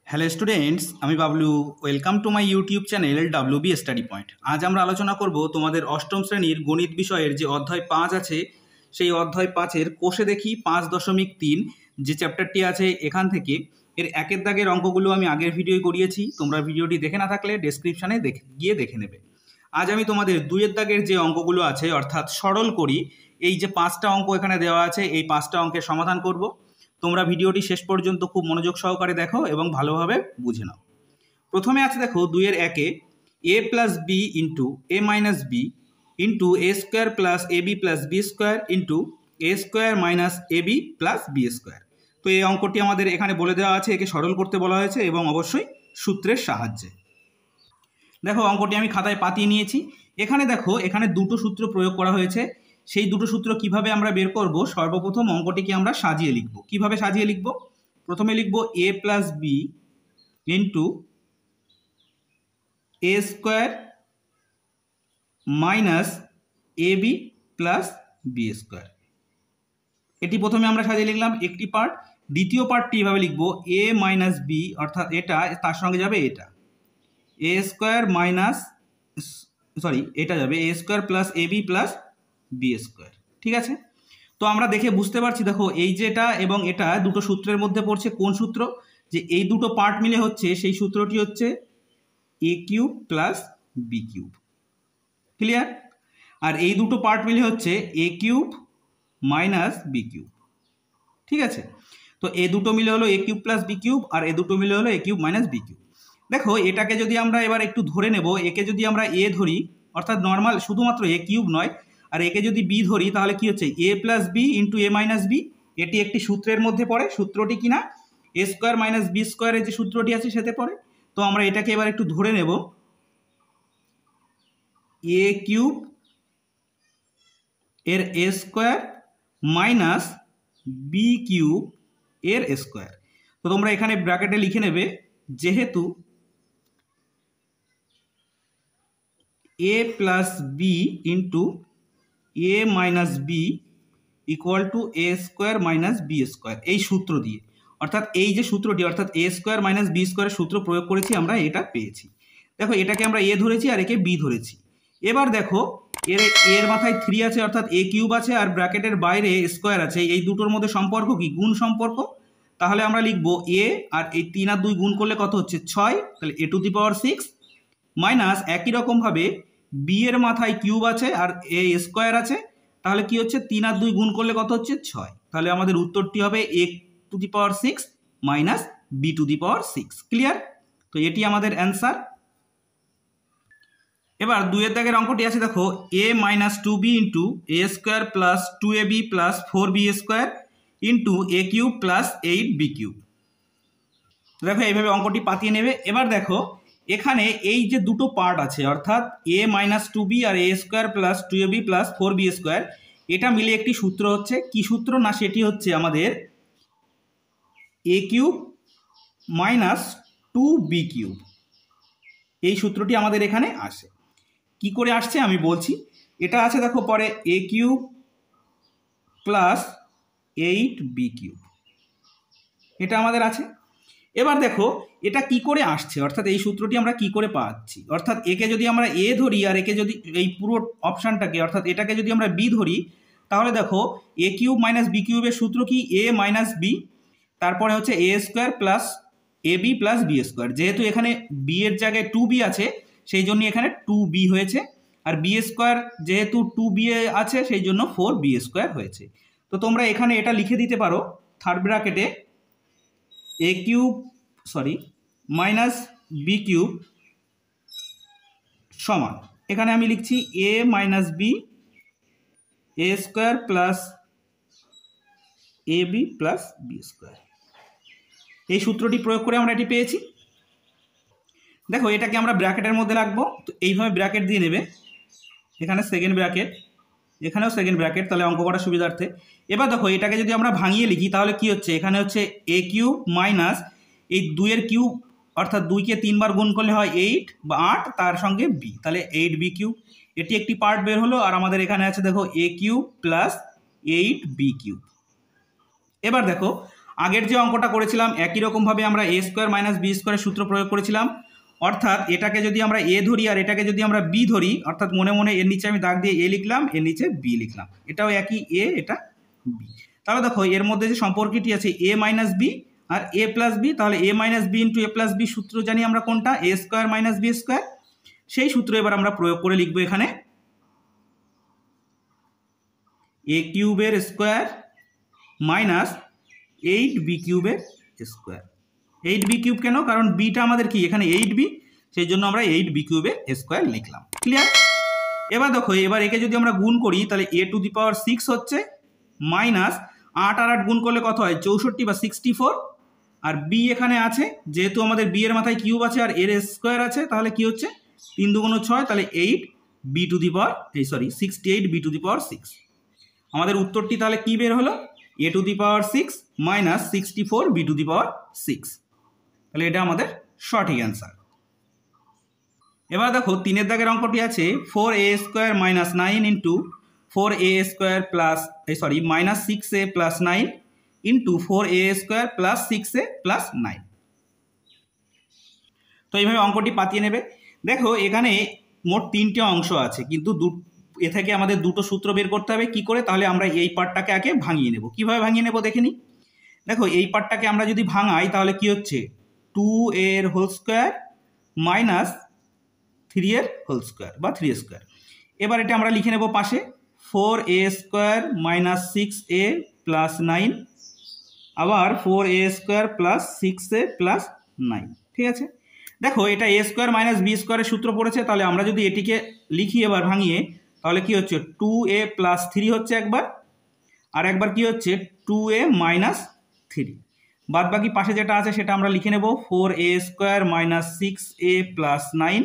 Hello students, আমি Bablu. Welcome to my YouTube channel WB study point. আজ আমরা আলোচনা করব তোমাদের অষ্টম শ্রেণীর গণিত বিষয়ের যে অধ্যায় 5 আছে, সেই অধ্যায় 5-এর কোষে দেখি 5.3 যে চ্যাপ্টারটি আছে এখান থেকে। এর একের দাগের অঙ্কগুলো আমি আগের ভিডিওয় করিয়েছি, তোমরা ভিডিওটি দেখে না থাকলে ডেসক্রিপশানে গিয়ে দেখে নেবে। আজ আমি তোমাদের দুইয়ের দাগের যে অঙ্কগুলো আছে, অর্থাৎ সরল করি, এই যে 5টা অঙ্ক এখানে দেওয়া আছে, এই 5টা অঙ্কের সমাধান করব। তোমরা ভিডিওটি শেষ পর্যন্ত খুব মনোযোগ সহকারে দেখো এবং ভালোভাবে বুঝে নাও। প্রথমে আছে দেখো 2-এর 1-এ a plus B into A minus B into A square plus A B plus B square into A square minus A B plus B square. তো এই অঙ্কটি আমাদের এখানে বলে দেওয়া আছে, একে সরল করতে বলা হয়েছে এবং অবশ্যই সূত্রের সাহায্যে। দেখো অঙ্কটি আমি খাতায় পাতিয়ে নিয়েছি। এখানে দেখো, এখানে দুটো সূত্র প্রয়োগ করা হয়েছে। সেই দুটো সূত্র কিভাবে আমরা বের করব, সর্বপ্রথম অঙ্কটিকে আমরা সাজিয়ে লিখব। কিভাবে সাজিয়ে লিখব? প্রথমে লিখব এ plus B into A square minus A B plus B square. এটি প্রথমে আমরা সাজিয়ে লিখলাম একটি পার্ট। দ্বিতীয় পার্টটি এভাবে লিখব এ মাইনাস বি, অর্থাৎ এটা তার সঙ্গে যাবে এটা এ স্কোয়ার মাইনাস এটা যাবে এ square plus A B plus B square. ঠিক আছে, তো আমরা দেখে বুঝতে পারছি, দেখো এই যেটা এবং এটা দুটো সূত্রের মধ্যে পড়ছে। কোন সূত্র? যে এই দুটো পার্ট মিলে হচ্ছে, সেই সূত্রটি হচ্ছে a cube plus b cube. Clear? আর এই দুটো পার্ট মিলে হচ্ছে a cube minus b cube. ঠিক আছে, তো এ দুটো মিলে হলো a cube plus b cube, আর এ দুটো মিলে হলো a cube minus b cube. দেখো এটাকে যদি আমরা এবার একটু ধরে নেব, একে যদি আমরা এ ধরি, অর্থাৎ নর্মাল শুধুমাত্র এ কিউব নয়, আর একে যদি বি ধরি, তাহলে কি হচ্ছে এ প্লাস বি ইন্টু এ মাইনাস বি। এটি একটি সূত্রের মধ্যে পড়ে। সূত্রটি কিনা এ স্কোয়ার মাইনাস বি স্কোয়ারের যে সূত্রটি আছে সেতে পড়ে। তো আমরা এটাকে এবার একটু ধরে নেব, এ কিউব এর a square minus b cube এর স্কোয়ার। তো তোমরা এখানে ব্র্যাকেটে লিখে নেবে, যেহেতু a plus B into A minus b equal to a square minus b square, এই সূত্র দিয়ে, অর্থাৎ এই যে সূত্রটি, অর্থাৎ এ স্কোয়ার মাইনাস বি স্কোয়ারের সূত্র প্রয়োগ করেছি, আমরা এটা পেয়েছি। দেখো এটাকে আমরা এ ধরেছি আর একে বি ধরেছি। এবার দেখো এর মাথায় 3 আছে, অর্থাৎ এ কিউব আছে, আর ব্র্যাকেটের বাইরে স্কোয়ার আছে। এই দুটোর মধ্যে সম্পর্ক কি? গুণ সম্পর্ক। তাহলে আমরা লিখবো এ আর এই 3 আর 2 গুণ করলে কত হচ্ছে? 6। তাহলে এ টু দি পাওয়ার 6 মাইনাস একই রকমভাবে বি এর মাথায় কিউব আছে আর এ স্কোয়ার আছে। তাহলে কি হচ্ছে? 3 আর 2 গুণ করলে কত হচ্ছে? 6। তাহলে আমাদের উত্তরটি হবে a to the power 6 minus b to the power 6। Clear? তো এটি আমাদের অ্যান্সার। এবার 2-এর দাগের অঙ্কটি আছে, দেখো a minus 2b into A square plus 2ab plus 4b square into a cube plus 8b cube. দেখো এইভাবে অঙ্কটি পাতিয়ে নেবে। এবার দেখো এখানে এই যে দুটো পার্ট আছে, অর্থাৎ এ মাইনাস 2b আর a square plus 2ab plus 4b square, এটা মিলে একটি সূত্র হচ্ছে। কি সূত্র? না সেটি হচ্ছে আমাদের এ কিউব মাইনাস 2b কিউব। এই সূত্রটি আমাদের এখানে আসে। কি করে আসছে আমি বলছি। এটা আছে দেখো পরে এ কিউব প্লাস 8b কিউব, এটা আমাদের আছে। এবার দেখো এটা কি করে আসছে, অর্থাৎ এই সূত্রটি আমরা কি করে পাচ্ছি। অর্থাৎ একে যদি আমরা এ ধরি আর একে যদি এই পুরো অপশানটাকে, অর্থাৎ এটাকে যদি আমরা বি ধরি, তাহলে দেখো এ কিউব মাইনাস বি কিউবের সূত্র কি? এ মাইনাস বি, তারপরে হচ্ছে এ square plus A B plus B square. যেহেতু এখানে বি এর জায়গায় 2b আছে, সেই জন্য এখানে 2b হয়েছে। আর বি স্কোয়ার যেহেতু 2b আছে, সেই জন্য 4b স্কোয়ার হয়েছে। তো তোমরা এখানে এটা লিখে দিতে পারো থার্ড ব্র্যাকেটে এ কিউব মাইনাস বি কিউব সমান, এখানে আমি লিখছি এ minus B A square plus A B plus B square. এই সূত্রটি প্রয়োগ করে আমরা এটি পেয়েছি। দেখো এটাকে আমরা ব্র্যাকেটের মধ্যে রাখবো। তো এইভাবে ব্র্যাকেট দিয়ে নেবে, এখানে সেকেন্ড ব্র্যাকেট, এখানেও সেকেন্ড ব্র্যাকেট, তাহলে অঙ্ক করার সুবিধার্থে। এবার দেখো এটাকে যদি আমরা ভাঙিয়ে লিখি, তাহলে কি হচ্ছে? এখানে হচ্ছে এ কিউব মাইনাস এই 2-এর কিউব, অর্থাৎ 2কে 3 বার গুণ করলে হয় 8 বা 8, তার সঙ্গে বি, তাহলে 8b কিউব। এটি একটি পার্ট বের হলো। আর আমাদের এখানে আছে দেখো এ কিউব প্লাস 8b কিউব। এবার দেখো আগের যে অঙ্কটা করেছিলাম একই রকমভাবে আমরা এ স্কোয়ার মাইনাস বি স্কোয়ারের সূত্র প্রয়োগ করেছিলাম, অর্থাৎ এটাকে যদি আমরা এ ধরি আর এটাকে যদি আমরা বি ধরি, অর্থাৎ মনে মনে এর নিচে আমি দাগ দিয়ে এ লিখলাম, এর নিচে বি লিখলাম, এটাও একই এ, এটা বি। তাহলে দেখো এর মধ্যে যে সম্পর্কটি আছে এ মাইনাস বি আর এ প্লাস বি, তাহলে এ মাইনাস বি ইন্টু এ প্লাস বি সূত্র জানি আমরা কোনটা, এ স্কোয়ার মাইনাস বি স্কোয়ার। সেই সূত্র এবার আমরা প্রয়োগ করে লিখবো এখানে এ কিউবের স্কোয়ার মাইনাস 8b কিউবের স্কোয়ার। 8b কিউব কেন, কারণ বিটা আমাদের কি এখানে 8b, সেই জন্য আমরা 8b কিউবের স্কোয়ার লিখলাম। ক্লিয়ার? এবার দেখো এবার একে যদি আমরা গুণ করি তাহলে a টু দি পাওয়ার 6 হচ্ছে মাইনাস 8 আর 8 গুণ করলে কত হয় 64 বা 64, আর বি এখানে আছে, যেহেতু আমাদের বি এর মাথায় কিউব আছে আর এর স্কোয়ার আছে, তাহলে কি হচ্ছে 3 দুগুণ 6, তাহলে 8b two the power 68b two the power 6। আমাদের উত্তরটি তাহলে কি বের হলো, a to the power 6 minus 64b to the power 6। তাহলে এটা আমাদের সঠিক অ্যান্সার। এবার দেখো 3 দাগের অঙ্কটি আছে 4a square minus 9 into 4a square plus minus 6a plus 9 into 4a square plus 6a plus 9। তো এইভাবে অঙ্কটি পাতিয়ে নেবে। দেখো এখানে মোট 3টে অংশ আছে, কিন্তু এ থেকে আমাদের দুটো সূত্র বের করতে হবে। কি করে, তাহলে আমরা এই পার্টটাকে আগে ভাঙিয়ে নেব। কিভাবে ভাঙিয়ে নেব দেখে নিই। দেখো এই পার্টটাকে আমরা যদি ভাঙাই তাহলে কি হচ্ছে 2 এর হোল স্কোয়ার মাইনাস 3 এর হোল স্কোয়ার বা 3 স্কোয়ার। এবার এটা আমরা লিখে নেব পাশে 4a square minus 6a plus 9, আবার 4a square plus 6a plus 9। ঠিক আছে, দেখো এটা এ স্কোয়ার মাইনাস বি স্কোয়ারের সূত্র পড়েছে, তাহলে আমরা যদি এটিকে লিখি এবার ভাঙিয়ে, তাহলে কি হচ্ছে 2a প্লাস 3 হচ্ছে একবার, আর একবার কি হচ্ছে 2a মাইনাস 3। বাদ বাকি পাশে যেটা আছে সেটা আমরা লিখে নেব 4a square minus 6a plus 9,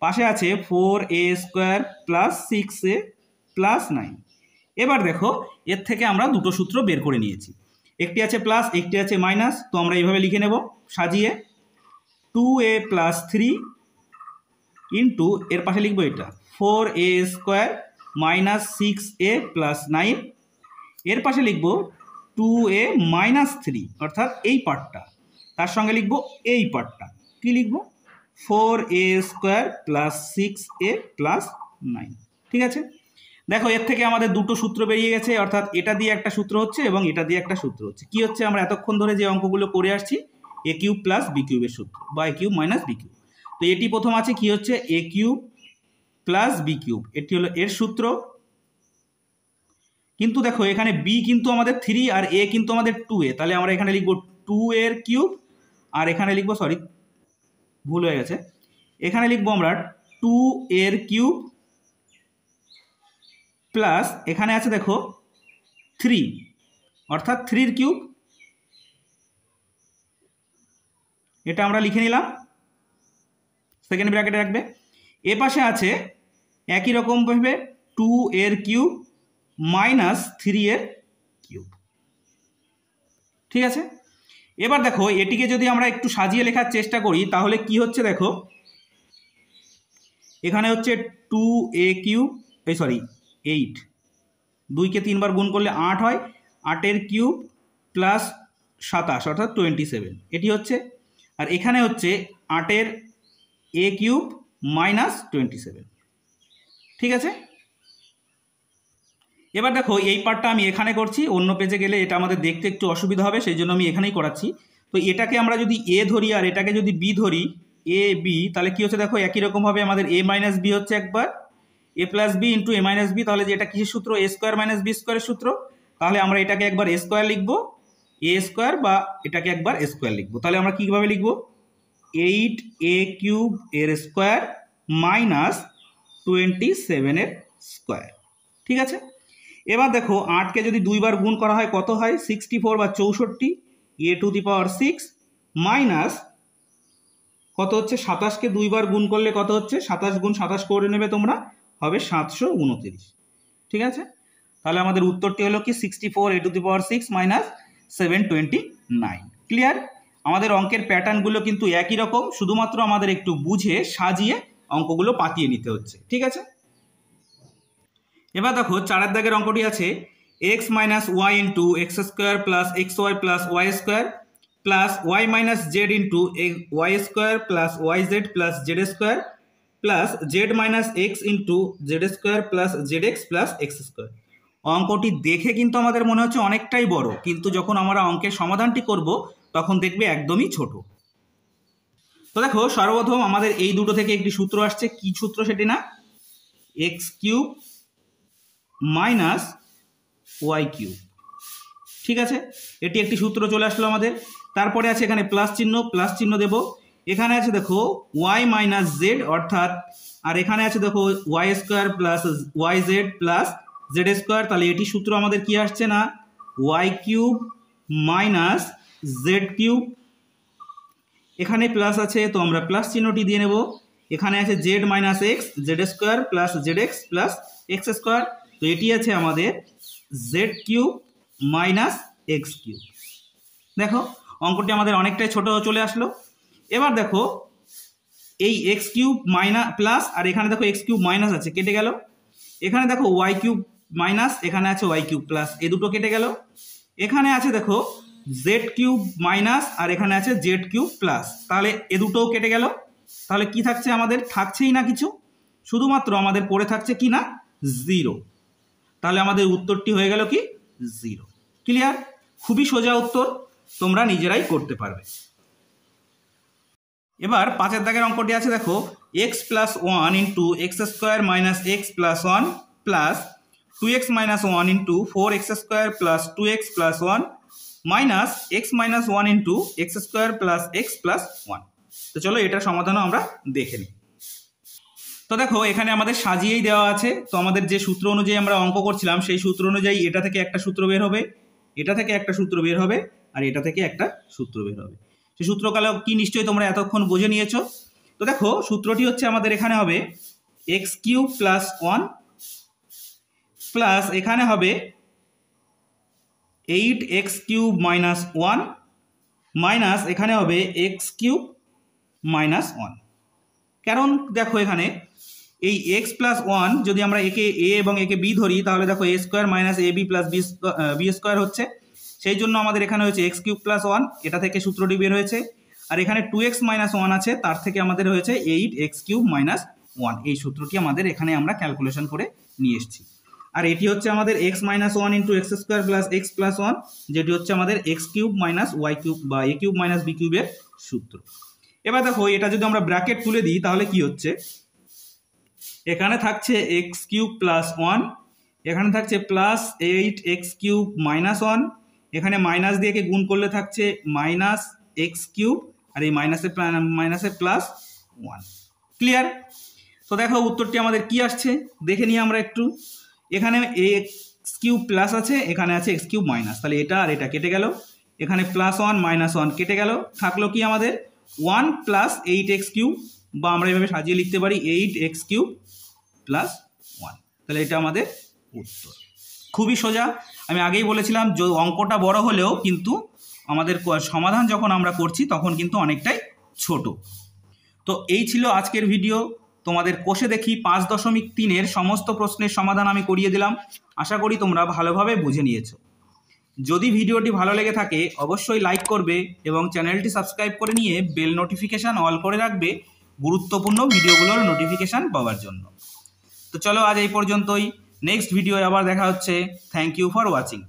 পাশে আছে 4a square plus 6a plus 9। এবার দেখো এর থেকে আমরা দুটো সূত্র বের করে নিয়েছি, একটি আছে প্লাস একটি আছে মাইনাস। তো আমরা এইভাবে লিখে নেব সাজিয়ে 2a প্লাস 3 ইন্টু এর পাশে লিখবো এটা 4a square minus 6a plus 9, এর পাশে লিখবো 2a মাইনাস 3 অর্থাৎ এই পার্টটা, তার সঙ্গে লিখবো এই পার্টটা, কি লিখবো 4a square plus 6a plus 9। ঠিক আছে, দেখো এর থেকে আমাদের দুটো সূত্র বেরিয়ে গেছে, অর্থাৎ এটা দিয়ে একটা সূত্র হচ্ছে এবং এটা দিয়ে একটা সূত্র হচ্ছে। কি হচ্ছে, আমরা এতক্ষণ ধরে যে অঙ্কগুলো করে আসছি এ কিউব প্লাস বি কিউবের সূত্র বা A cube minus b cube. তো এটি প্রথম আছে কি হচ্ছে a cube plus b cube, এটি হলো এর সূত্র। কিন্তু দেখো এখানে বি কিন্তু আমাদের 3 আর এ কিন্তু আমাদের 2a, তাহলে আমরা এখানে লিখবো 2 এর কিউব, আর এখানে লিখবো ভুল হয়ে গেছে, এখানে লিখবো আমরা 2 এর কিউব প্লাস এখানে আছে দেখো 3 অর্থাৎ 3 এর কিউব, এটা আমরা লিখে নিলাম, সেকেন্ড ব্র্যাকেটে রাখবে। এ পাশে আছে একই রকমভাবে 2 এর কিউব মাইনাস 3 এর কিউব। ঠিক আছে, এবার দেখো এটিকে যদি আমরা একটু সাজিয়ে লেখার চেষ্টা করি তাহলে কি হচ্ছে, দেখো এখানে হচ্ছে 2a কিউব 8, 2কে 3 বার গুণ করলে 8 হয়, 8 এর কিউব প্লাস 27 অর্থাৎ 27 এটি হচ্ছে, আর এখানে হচ্ছে 8 এর a কিউব মাইনাস 27। ঠিক আছে, এবার দেখো এই পার্টটা আমি এখানে করছি, অন্য পেজে গেলে এটা আমাদের দেখতে একটু অসুবিধা হবে, সেই জন্য আমি এখানেই করাচ্ছি। তো এটাকে আমরা যদি এ ধরি আর এটাকে যদি বি ধরি এ বি, তাহলে কি হচ্ছে দেখো একই রকমভাবে আমাদের এ মাইনাস বি হচ্ছে একবার, এ প্লাস বি ইন্টু এ মাইনাস বি, তাহলে যে এটা কিসের সূত্র এ স্কোয়ার মাইনাস বি স্কোয়ারের সূত্র, তাহলে আমরা এটাকে একবার এ স্কোয়ার লিখবো এ স্কোয়ার, বা এটাকে একবার স্কোয়ার লিখবো। তাহলে আমরা কীভাবে লিখবো 8a কিউব এর স্কোয়ার মাইনাস 27 এর স্কোয়ার। ঠিক আছে, এবার দেখো 8কে যদি 2 বার গুণ করা হয় কত হয় 64 বা 64, a to the power 6 minus কত হচ্ছে 27কে 2 বার গুণ করলে কত হচ্ছে 27 গুণ 27 করে নেবে তোমরা, হবে 729। ঠিক আছে, তাহলে আমাদের উত্তরটি হলো কি 64 a to the power 6 minus 729। Clear? আমাদের অঙ্কের প্যাটার্নগুলো কিন্তু একই রকম, শুধুমাত্র আমাদের একটু বুঝে সাজিয়ে অঙ্কগুলো পাতিয়ে নিতে হচ্ছে। ঠিক আছে, এবার দেখো 4 দাগের অঙ্কটি আছে X minus Y into X square plus X Y plus Y square plus Y minus Z into Y square plus Y Z plus Z square plus Z minus X into Z square plus Z X plus X square. অঙ্কটি দেখে কিন্তু আমাদের মনে হচ্ছে অনেকটাই বড়, কিন্তু যখন আমরা অঙ্কের সমাধানটি করব তখন দেখবে একদমই ছোট। তো দেখো সর্বপ্রথম আমাদের এই দুটো থেকে একটি সূত্র আসছে, কি সূত্র সেটি না, X cube minus Y cube. ঠিক আছে, এটি একটি সূত্র চলে আসলো আমাদের। তারপরে আছে এখানে প্লাস চিহ্ন দেব। এখানে আছে দেখো ওয়াই মাইনাস জেড অর্থাৎ, আর এখানে আছে দেখো Y square plus Y Z plus Z square. তাহলে এটি সূত্র আমাদের কি আসছে না, Y cube minus Z cube. এখানে প্লাস আছে তো আমরা প্লাস চিহ্নটি দিয়ে নেব। এখানে আছে Z minus X Z square plus Z X plus X square. তো এটি আছে আমাদের Z cube minus X cube. দেখো অঙ্কটি আমাদের অনেকটাই ছোট চলে আসলো। এবার দেখো এই এক্স কিউব মাইনাস প্লাস, আর এখানে দেখো এক্স কিউব মাইনাস আছে, কেটে গেল। এখানে দেখো ওয়াই কিউব মাইনাস, এখানে আছে ওয়াই কিউব প্লাস, এই দুটো কেটে গেল। এখানে আছে দেখো জেড কিউব মাইনাস, আর এখানে আছে জেড কিউব প্লাস, তাহলে এ দুটোও কেটে গেল। তাহলে কি থাকছে আমাদের, থাকছেই না কিছু, শুধুমাত্র আমাদের পড়ে থাকছে কি না, জিরো। তাহলে আমাদের উত্তরটি হয়ে গেল কি, জিরো। ক্লিয়ার? খুবই সোজা উত্তর, তোমরা নিজেরাই করতে পারবে। এবার 5 দাগের অঙ্কটি আছে দেখো, x plus one into X square minus x plus one plus 2x minus one into 4x square plus 2x plus one minus x minus one into X square plus X plus one. তো চলো এটার সমাধানও আমরা দেখে নিই। তো দেখো এখানে আমাদের সাজিয়েই দেওয়া আছে। তো আমাদের যে সূত্র অনুযায়ী আমরা অঙ্ক করছিলাম সেই সূত্র অনুযায়ী এটা থেকে একটা সূত্র বের হবে, এটা থেকে একটা সূত্র বের হবে, আর এটা থেকে একটা সূত্র বের হবে। সেই সূত্রকাল কি নিশ্চয়ই তোমরা এতক্ষণ বুঝে নিয়েছো। তো দেখো সূত্রটি হচ্ছে আমাদের এখানে হবে x cube plus one plus এখানে হবে 8x cube minus one minus এখানে হবে এক্স কিউব মাইনাস ওয়ান। কারণ দেখো এখানে এই এক্স প্লাস ওয়ান যদি আমরা একে এ এবং একে বি ধরি, তাহলে দেখো এ square minus A B plus B square হচ্ছে। সেই জন্য আমাদের এখানে হয়েছে এক্স কিউব প্লাস ওয়ান, এটা থেকে সূত্রটি বের হয়েছে। আর এখানে 2x মাইনাস ওয়ান আছে, তার থেকে আমাদের হয়েছে 8x কিউব মাইনাস ওয়ান। এই সূত্রটি আমাদের এখানে আমরা ক্যালকুলেশন করে নিয়ে এসেছি। আর এটি হচ্ছে আমাদের X minus one into X square plus X plus one, যেটি হচ্ছে আমাদের X cube minus Y cube বা এ কিউব মাইনাস বি কিউবের সূত্র। এবার দেখো এটা যদি আমরা ব্র্যাকেট তুলে দিই তাহলে কি হচ্ছে, এখানে থাকছে এক্স কিউব প্লাস ওয়ান, এখানে থাকছে plus 8x cube minus one, এখানে মাইনাস দিয়ে গুণ করলে থাকছে মাইনাস এক্স কিউব, আর এই মাইনাসে প্লাস ওয়ান। ক্লিয়ার? তো দেখো উত্তরটি আমাদের কি আসছে দেখে নিই আমরা একটু। এখানে এক্স কিউব প্লাস আছে, এখানে আছে এক্স কিউব মাইনাস, তাহলে এটা আর এটা কেটে গেল। এখানে প্লাস ওয়ান মাইনাস ওয়ান কেটে গেল, থাকলো কি আমাদের 1 প্লাস 8x কিউব, বা আমরা এভাবে সাজিয়ে লিখতে পারি 8x কিউব প্লাস ওয়ান। তাহলে এটা আমাদের উত্তর। খুবই সোজা। আমি আগেই বলেছিলাম যে অঙ্কটা বড় হলেও কিন্তু আমাদের সমাধান যখন আমরা করছি তখন কিন্তু অনেকটাই ছোট। তো এই ছিল আজকের ভিডিও। তোমাদের কোষে দেখি 5.3-এর সমস্ত প্রশ্নের সমাধান আমি করিয়ে দিলাম। আশা করি তোমরা ভালোভাবে বুঝে নিয়েছো। যদি ভিডিওটি ভালো লেগে থাকে অবশ্যই লাইক করবে এবং চ্যানেলটি সাবস্ক্রাইব করে নিয়ে বেল নোটিফিকেশান অল করে রাখবে গুরুত্বপূর্ণ ভিডিওগুলোর নোটিফিকেশান পাওয়ার জন্য। তো চলো আজ এই পর্যন্তই, নেক্সট ভিডিও আবার দেখা হচ্ছে। Thank you for watching.